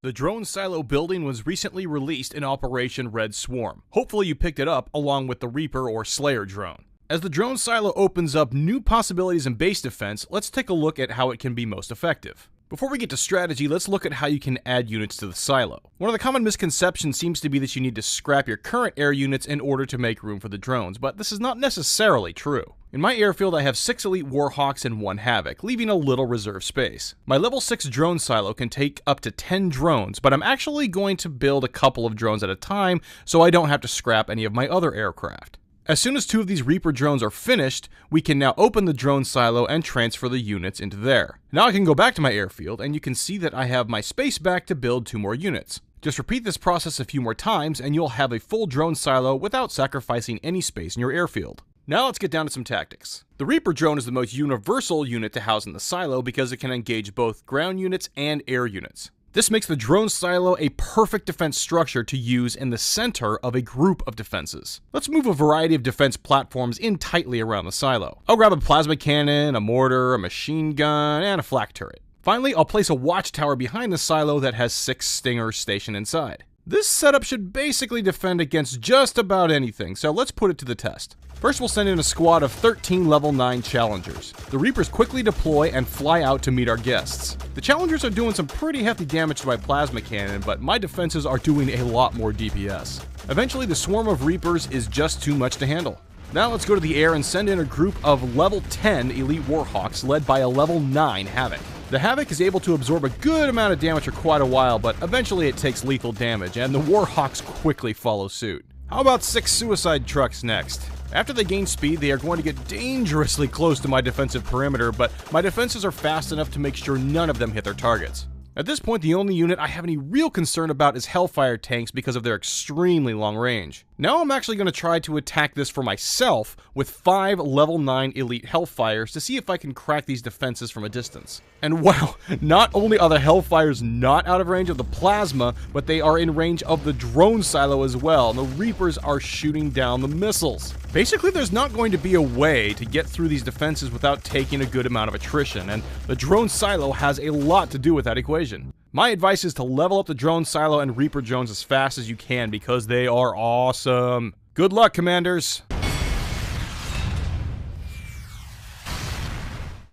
The drone silo building was recently released in Operation Red Swarm. Hopefully you picked it up along with the Reaper or Slayer drone. As the drone silo opens up new possibilities in base defense, let's take a look at how it can be most effective. Before we get to strategy, let's look at how you can add units to the silo. One of the common misconceptions seems to be that you need to scrap your current air units in order to make room for the drones, but this is not necessarily true. In my airfield, I have 6 Elite Warhawks and 1 Havoc, leaving a little reserve space. My level 6 drone silo can take up to 10 drones, but I'm actually going to build a couple of drones at a time so I don't have to scrap any of my other aircraft. As soon as 2 of these Reaper drones are finished, we can now open the drone silo and transfer the units into there. Now I can go back to my airfield, and you can see that I have my space back to build 2 more units. Just repeat this process a few more times, and you'll have a full drone silo without sacrificing any space in your airfield. Now let's get down to some tactics. The Reaper drone is the most universal unit to house in the silo because it can engage both ground units and air units. This makes the drone silo a perfect defense structure to use in the center of a group of defenses. Let's move a variety of defense platforms in tightly around the silo. I'll grab a plasma cannon, a mortar, a machine gun, and a flak turret. Finally, I'll place a watchtower behind the silo that has 6 Stingers stationed inside. This setup should basically defend against just about anything, so let's put it to the test. First, we'll send in a squad of 13 level 9 Challengers. The Reapers quickly deploy and fly out to meet our guests. The Challengers are doing some pretty hefty damage to my plasma cannon, but my defenses are doing a lot more DPS. Eventually, the swarm of Reapers is just too much to handle. Now let's go to the air and send in a group of level 10 Elite Warhawks led by a level 9 Havoc. The Havoc is able to absorb a good amount of damage for quite a while, but eventually it takes lethal damage, and the Warhawks quickly follow suit. How about 6 Suicide Trucks next? After they gain speed, they are going to get dangerously close to my defensive perimeter, but my defenses are fast enough to make sure none of them hit their targets. At this point, the only unit I have any real concern about is Hellfire tanks because of their extremely long range. Now I'm actually going to try to attack this for myself with 5 level 9 Elite Hellfires to see if I can crack these defenses from a distance. And wow, not only are the Hellfires not out of range of the plasma, but they are in range of the drone silo as well, and the Reapers are shooting down the missiles. Basically, there's not going to be a way to get through these defenses without taking a good amount of attrition, and the drone silo has a lot to do with that equation. My advice is to level up the drone silo and Reaper drones as fast as you can because they are awesome. Good luck, Commanders!